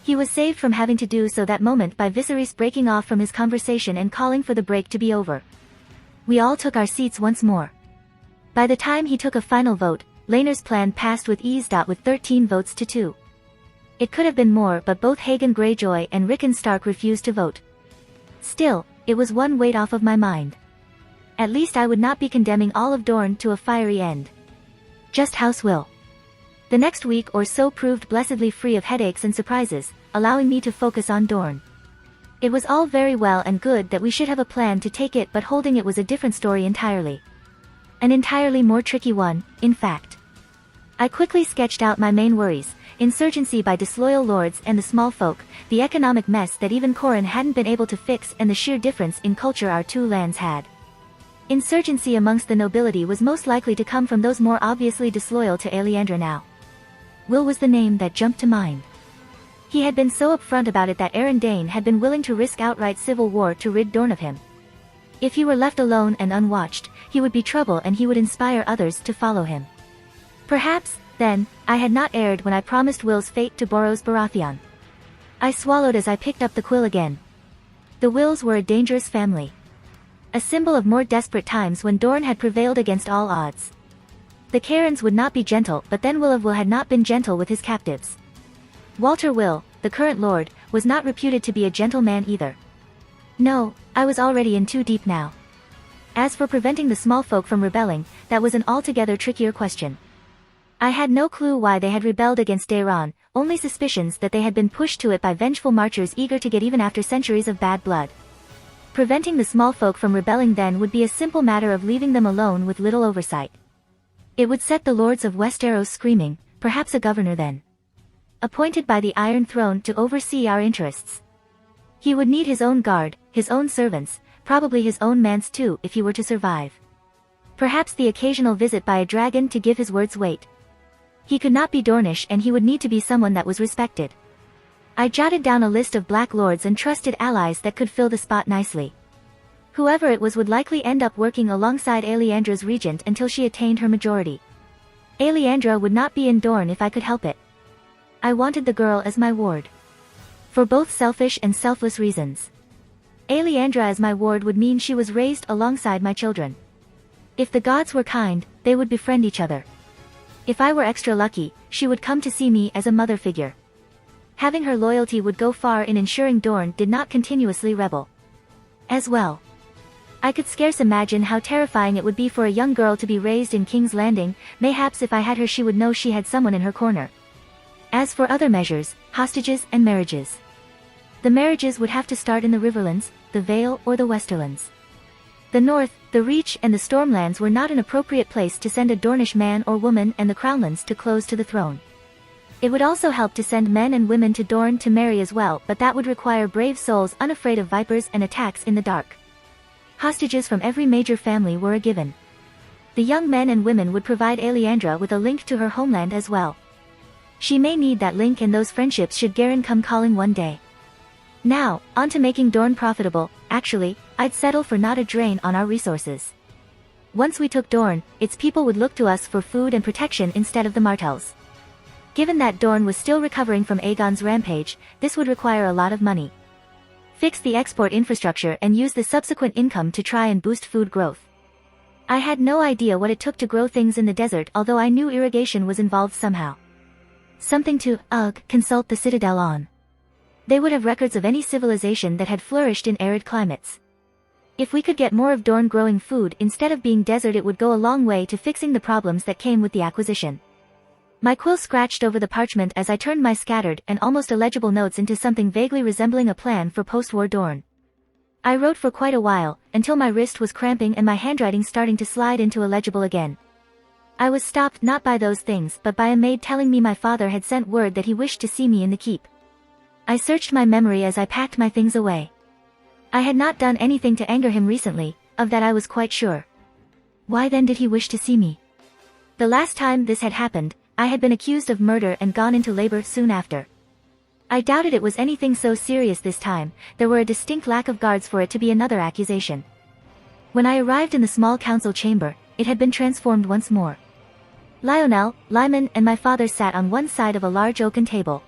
[SPEAKER 1] He was saved from having to do so that moment by Viserys breaking off from his conversation and calling for the break to be over. We all took our seats once more. By the time he took a final vote, Laenor's plan passed with ease. With 13 votes to 2. It could have been more, but both Hagen Greyjoy and Rickon Stark refused to vote. Still, it was one weight off of my mind. At least I would not be condemning all of Dorne to a fiery end. Just House Will. The next week or so proved blessedly free of headaches and surprises, allowing me to focus on Dorne. It was all very well and good that we should have a plan to take it, but holding it was a different story entirely. An entirely more tricky one, in fact. I quickly sketched out my main worries: insurgency by disloyal lords and the small folk, the economic mess that even Corran hadn't been able to fix, and the sheer difference in culture our two lands had. Insurgency amongst the nobility was most likely to come from those more obviously disloyal to Aleandra now. Will was the name that jumped to mind. He had been so upfront about it that Aron Dane had been willing to risk outright civil war to rid Dorne of him. If he were left alone and unwatched, he would be trouble and he would inspire others to follow him. Perhaps, then, I had not erred when I promised Will's fate to Borros Baratheon. I swallowed as I picked up the quill again. The Wills were a dangerous family. A symbol of more desperate times when Dorne had prevailed against all odds. The Carens would not be gentle, but then Will of Will had not been gentle with his captives. Walter Will, the current lord, was not reputed to be a gentle man either. No, I was already in too deep now. As for preventing the small folk from rebelling, that was an altogether trickier question. I had no clue why they had rebelled against Daeron, only suspicions that they had been pushed to it by vengeful marchers eager to get even after centuries of bad blood. Preventing the small folk from rebelling then would be a simple matter of leaving them alone with little oversight. It would set the lords of Westeros screaming, perhaps a governor then. Appointed by the Iron Throne to oversee our interests. He would need his own guard, his own servants, probably his own mans too if he were to survive. Perhaps the occasional visit by a dragon to give his words weight. He could not be Dornish and he would need to be someone that was respected. I jotted down a list of black lords and trusted allies that could fill the spot nicely. Whoever it was would likely end up working alongside Aleandra's regent until she attained her majority. Aleandra would not be in Dorne if I could help it. I wanted the girl as my ward. For both selfish and selfless reasons. Aleandra as my ward would mean she was raised alongside my children. If the gods were kind, they would befriend each other. If I were extra lucky, she would come to see me as a mother figure. Having her loyalty would go far in ensuring Dorne did not continuously rebel. As well. I could scarce imagine how terrifying it would be for a young girl to be raised in King's Landing. Mayhaps if I had her she would know she had someone in her corner. As for other measures, hostages and marriages. The marriages would have to start in the Riverlands, the Vale or the Westerlands. The North, the Reach and the Stormlands were not an appropriate place to send a Dornish man or woman, and the Crownlands to close to the throne. It would also help to send men and women to Dorne to marry as well, but that would require brave souls unafraid of vipers and attacks in the dark. Hostages from every major family were a given. The young men and women would provide Aleandra with a link to her homeland as well. She may need that link and those friendships should Garen come calling one day. Now, on to making Dorne profitable. Actually, I'd settle for not a drain on our resources. Once we took Dorne, its people would look to us for food and protection instead of the Martells. Given that Dorne was still recovering from Aegon's rampage, this would require a lot of money. Fix the export infrastructure and use the subsequent income to try and boost food growth. I had no idea what it took to grow things in the desert, although I knew irrigation was involved somehow. Something to, consult the Citadel on. They would have records of any civilization that had flourished in arid climates. If we could get more of Dorne growing food instead of being desert, it would go a long way to fixing the problems that came with the acquisition. My quill scratched over the parchment as I turned my scattered and almost illegible notes into something vaguely resembling a plan for post-war Dorne. I wrote for quite a while, until my wrist was cramping and my handwriting starting to slide into illegible again. I was stopped not by those things but by a maid telling me my father had sent word that he wished to see me in the keep. I searched my memory as I packed my things away. I had not done anything to anger him recently, of that I was quite sure. Why then did he wish to see me? The last time this had happened, I had been accused of murder and gone into labor soon after. I doubted it was anything so serious this time. There were a distinct lack of guards for it to be another accusation. When I arrived in the small council chamber, it had been transformed once more. Lionel, Lyman and my father sat on one side of a large oaken table.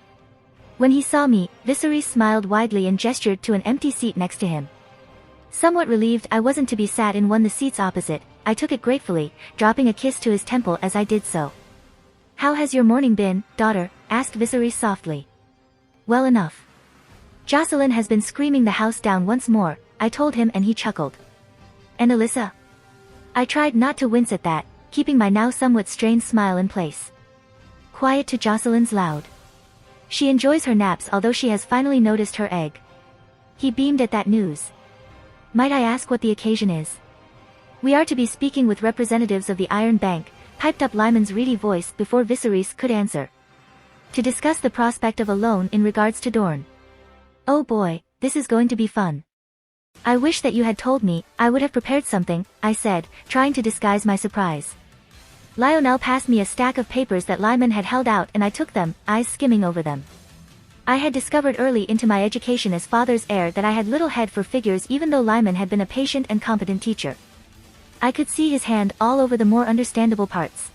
[SPEAKER 1] When he saw me, Viserys smiled widely and gestured to an empty seat next to him. Somewhat relieved I wasn't to be sat in one of the seats opposite, I took it gratefully, dropping a kiss to his temple as I did so. "How has your morning been, daughter?" asked Viserys softly. "Well enough. Jocelyn has been screaming the house down once more," I told him, and he chuckled. "And Alyssa?" I tried not to wince at that, keeping my now somewhat strained smile in place. "Quiet to Jocelyn's loud. She enjoys her naps, although she has finally noticed her egg." He beamed at that news. "Might I ask what the occasion is?" "We are to be speaking with representatives of the Iron Bank," piped up Lyman's reedy voice before Viserys could answer. "To discuss the prospect of a loan in regards to Dorne." "Oh boy, this is going to be fun. I wish that you had told me, I would have prepared something," I said, trying to disguise my surprise. Lionel passed me a stack of papers that Lyman had held out and I took them, eyes skimming over them. I had discovered early into my education as father's heir that I had little head for figures, even though Lyman had been a patient and competent teacher. I could see his hand all over the more understandable parts.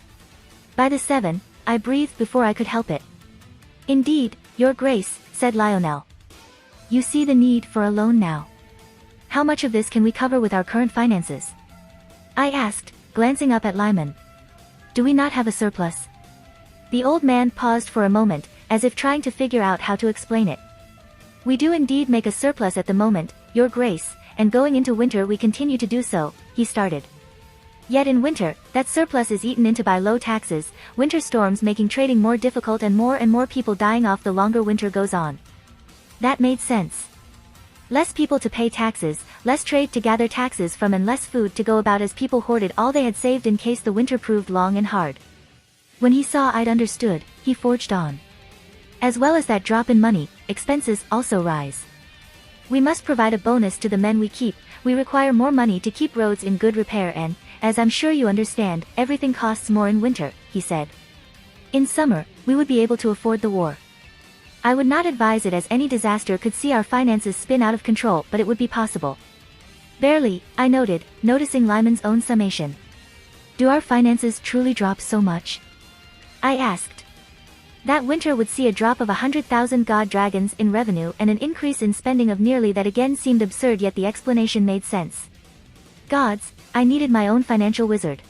[SPEAKER 1] "By the 7, I breathed before I could help it." "Indeed, Your Grace," said Lionel. "You see the need for a loan now. How much of this can we cover with our current finances?" I asked, glancing up at Lyman. "Do we not have a surplus?" The old man paused for a moment, as if trying to figure out how to explain it. "We do indeed make a surplus at the moment, Your Grace, and going into winter we continue to do so," he started. "Yet in winter, that surplus is eaten into by low taxes, winter storms making trading more difficult and more people dying off the longer winter goes on." That made sense. Less people to pay taxes, less trade to gather taxes from, and less food to go about as people hoarded all they had saved in case the winter proved long and hard. When he saw I'd understood, he forged on. "As well as that drop in money, expenses also rise. We must provide a bonus to the men we keep, we require more money to keep roads in good repair and, as I'm sure you understand, everything costs more in winter," he said. "In summer, we would be able to afford the war. I would not advise it, as any disaster could see our finances spin out of control, but it would be possible." "Barely," I noted, noticing Lyman's own summation. "Do our finances truly drop so much?" I asked. That winter would see a drop of 100,000 god dragons in revenue and an increase in spending of nearly that. Again seemed absurd, yet the explanation made sense. "Gods, I needed my own financial wizard."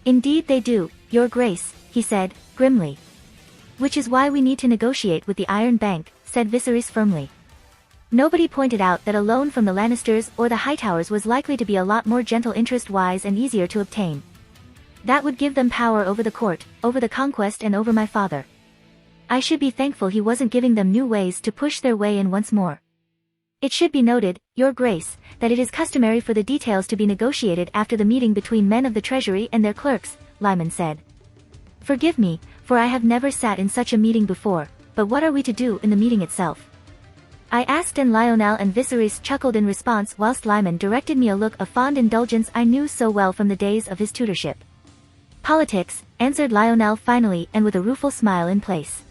[SPEAKER 1] "Indeed they do, Your Grace," he said, grimly. "Which is why we need to negotiate with the Iron Bank," said Viserys firmly. Nobody pointed out that a loan from the Lannisters or the Hightowers was likely to be a lot more gentle interest-wise and easier to obtain. That would give them power over the court, over the conquest and over my father. I should be thankful he wasn't giving them new ways to push their way in once more. It should be noted, Your Grace, that it is customary for the details to be negotiated after the meeting between men of the Treasury and their clerks, Lyman said. Forgive me, for I have never sat in such a meeting before, but what are we to do in the meeting itself? I asked, and Lionel and Viserys chuckled in response whilst Lyman directed me a look of fond indulgence I knew so well from the days of his tutorship. Politics, answered Lionel finally and with a rueful smile in place.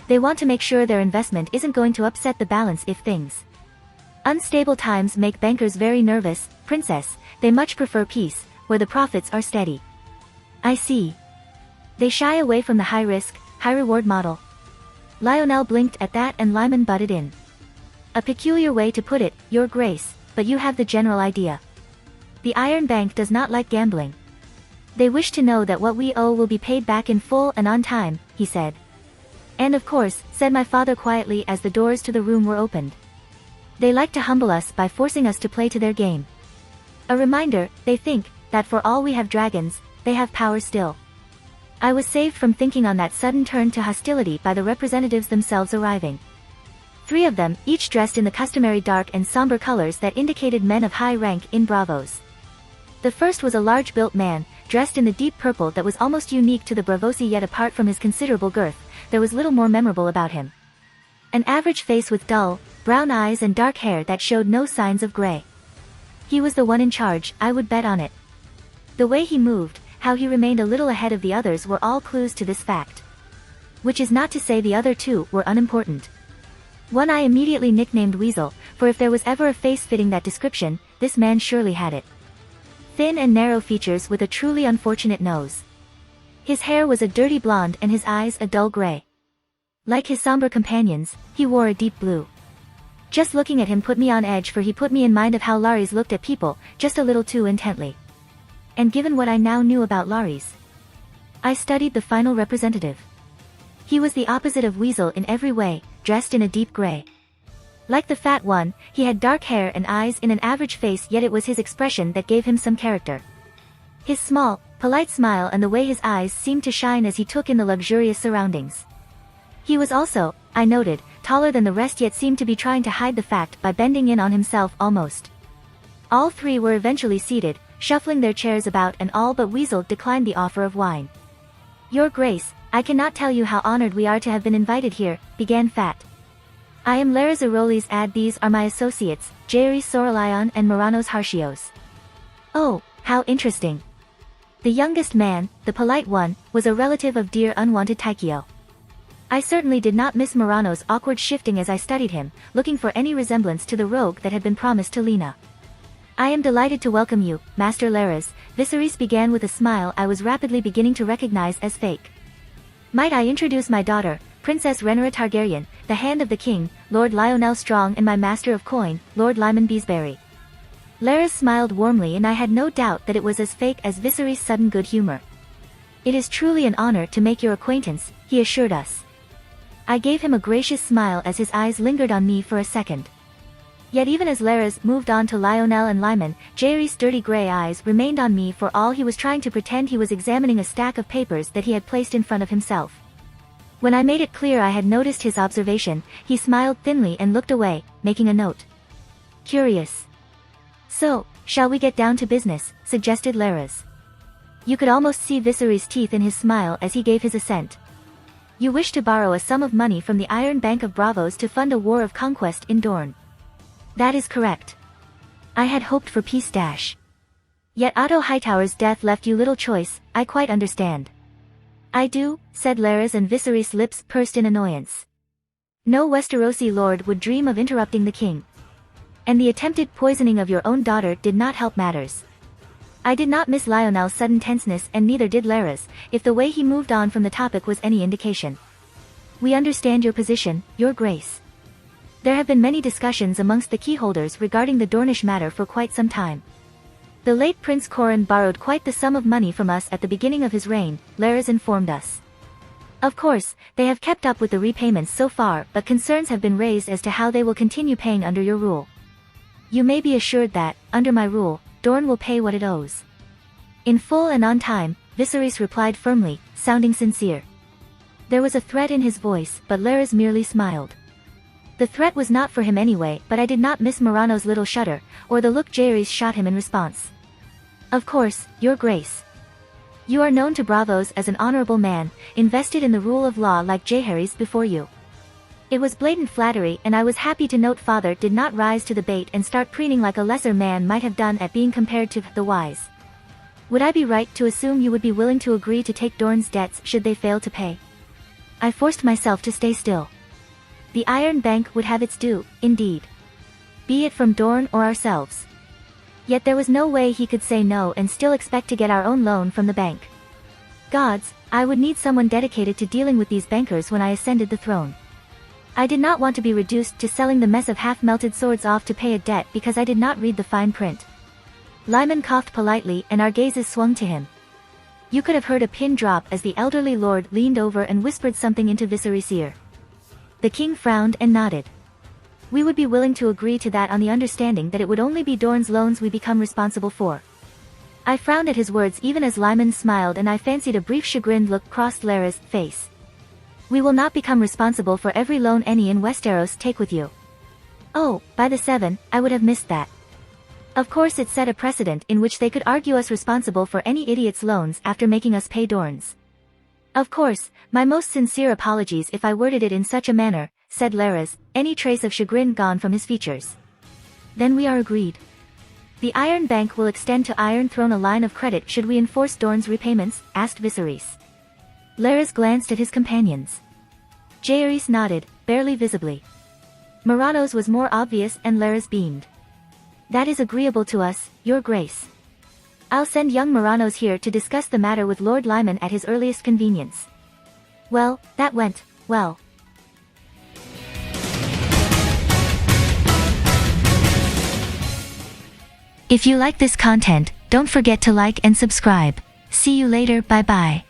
[SPEAKER 1] They want to make sure their investment isn't going to upset the balance if things. Unstable times make bankers very nervous, Princess, they much prefer peace, where the profits are steady. I see. They shy away from the high-risk, high-reward model. Lionel blinked at that and Lyman butted in. A peculiar way to put it, Your Grace, but you have the general idea. The Iron Bank does not like gambling. They wish to know that what we owe will be paid back in full and on time, he said. And of course, said my father quietly as the doors to the room were opened. They like to humble us by forcing us to play to their game. A reminder, they think, that for all we have dragons, they have power still. I was saved from thinking on that sudden turn to hostility by the representatives themselves arriving. 3 of them, each dressed in the customary dark and somber colors that indicated men of high rank in Bravos. The first was a large-built man, dressed in the deep purple that was almost unique to the Bravosi, yet apart from his considerable girth, there was little more memorable about him. An average face with dull, brown eyes and dark hair that showed no signs of gray. He was the one in charge, I would bet on it. The way he moved, how he remained a little ahead of the others were all clues to this fact. Which is not to say the other 2 were unimportant. One I immediately nicknamed Weasel, for if there was ever a face fitting that description, this man surely had it. Thin and narrow features with a truly unfortunate nose. His hair was a dirty blonde and his eyes a dull gray. Like his somber companions, he wore a deep blue. Just looking at him put me on edge, for he put me in mind of how Lares looked at people, just a little too intently. And given what I now knew about Lares, I studied the final representative. He was the opposite of Weasel in every way, dressed in a deep gray. Like the fat one, he had dark hair and eyes in an average face, yet it was his expression that gave him some character. His small, polite smile and the way his eyes seemed to shine as he took in the luxurious surroundings. He was also, I noted, taller than the rest, yet seemed to be trying to hide the fact by bending in on himself almost. All 3 were eventually seated, shuffling their chairs about, and all but Weasel declined the offer of wine. Your Grace, I cannot tell you how honored we are to have been invited here, began Fat. I am Lares Iroles, and these are my associates, Jaehaerys Soralion and Moranos Harshios. Oh, how interesting. The youngest man, the polite one, was a relative of dear unwanted Taikio. I certainly did not miss Moranos' awkward shifting as I studied him, looking for any resemblance to the rogue that had been promised to Lena. I am delighted to welcome you, Master Lares, Viserys began with a smile I was rapidly beginning to recognize as fake. Might I introduce my daughter, Princess Rhaenyra Targaryen, the hand of the king, Lord Lionel Strong, and my master of coin, Lord Lyman Beesbury. Lares smiled warmly, and I had no doubt that it was as fake as Viserys' sudden good humor. It is truly an honor to make your acquaintance, he assured us. I gave him a gracious smile as his eyes lingered on me for a second. Yet even as Lares moved on to Lionel and Lyman, Jaehaerys' dirty gray eyes remained on me, for all he was trying to pretend he was examining a stack of papers that he had placed in front of himself. When I made it clear I had noticed his observation, he smiled thinly and looked away, making a note. Curious. So, shall we get down to business, suggested Lares. You could almost see Viserys' teeth in his smile as he gave his assent. You wish to borrow a sum of money from the Iron Bank of Bravos to fund a war of conquest in Dorne. That is correct. I had hoped for peace. Yet Otto Hightower's death left you little choice, I quite understand. I do, said Lares, and Viserys' lips pursed in annoyance. No Westerosi lord would dream of interrupting the king. And the attempted poisoning of your own daughter did not help matters. I did not miss Lionel's sudden tenseness, and neither did Lares, if the way he moved on from the topic was any indication. We understand your position, Your Grace. There have been many discussions amongst the keyholders regarding the Dornish matter for quite some time. The late Prince Corran borrowed quite the sum of money from us at the beginning of his reign, Lares informed us. Of course, they have kept up with the repayments so far, but concerns have been raised as to how they will continue paying under your rule. You may be assured that, under my rule, Dorne will pay what it owes. In full and on time, Viserys replied firmly, sounding sincere. There was a threat in his voice, but Larys merely smiled. The threat was not for him anyway, but I did not miss Morano's little shudder, or the look Jaehaerys shot him in response. Of course, your grace. You are known to bravos as an honorable man, invested in the rule of law like Jaehaerys before you. It was blatant flattery, and I was happy to note father did not rise to the bait and start preening like a lesser man might have done at being compared to the wise. Would I be right to assume you would be willing to agree to take Dorne's debts should they fail to pay? I forced myself to stay still. The Iron Bank would have its due, indeed. Be it from Dorne or ourselves. Yet there was no way he could say no and still expect to get our own loan from the bank. Gods, I would need someone dedicated to dealing with these bankers when I ascended the throne. I did not want to be reduced to selling the mess of half-melted swords off to pay a debt because I did not read the fine print. Lyman coughed politely and our gazes swung to him. You could have heard a pin drop as the elderly lord leaned over and whispered something into Viserys' ear. The king frowned and nodded. We would be willing to agree to that on the understanding that it would only be Dorne's loans we become responsible for. I frowned at his words even as Lyman smiled, and I fancied a brief chagrined look crossed Larys' face. We will not become responsible for every loan any in Westeros take with you. Oh, by the seven, I would have missed that. Of course it set a precedent in which they could argue us responsible for any idiot's loans after making us pay Dorne's. Of course, my most sincere apologies if I worded it in such a manner, said Larys, any trace of chagrin gone from his features. Then we are agreed. The Iron Bank will extend to Iron Throne a line of credit should we enforce Dorne's repayments, asked Viserys. Larys glanced at his companions. Jaehaerys nodded, barely visibly. Morano's was more obvious and Larys beamed. That is agreeable to us, your grace. I'll send young Morano's here to discuss the matter with Lord Lyman at his earliest convenience. Well, that went well. If you like this content, don't forget to like and subscribe. See you later, bye bye.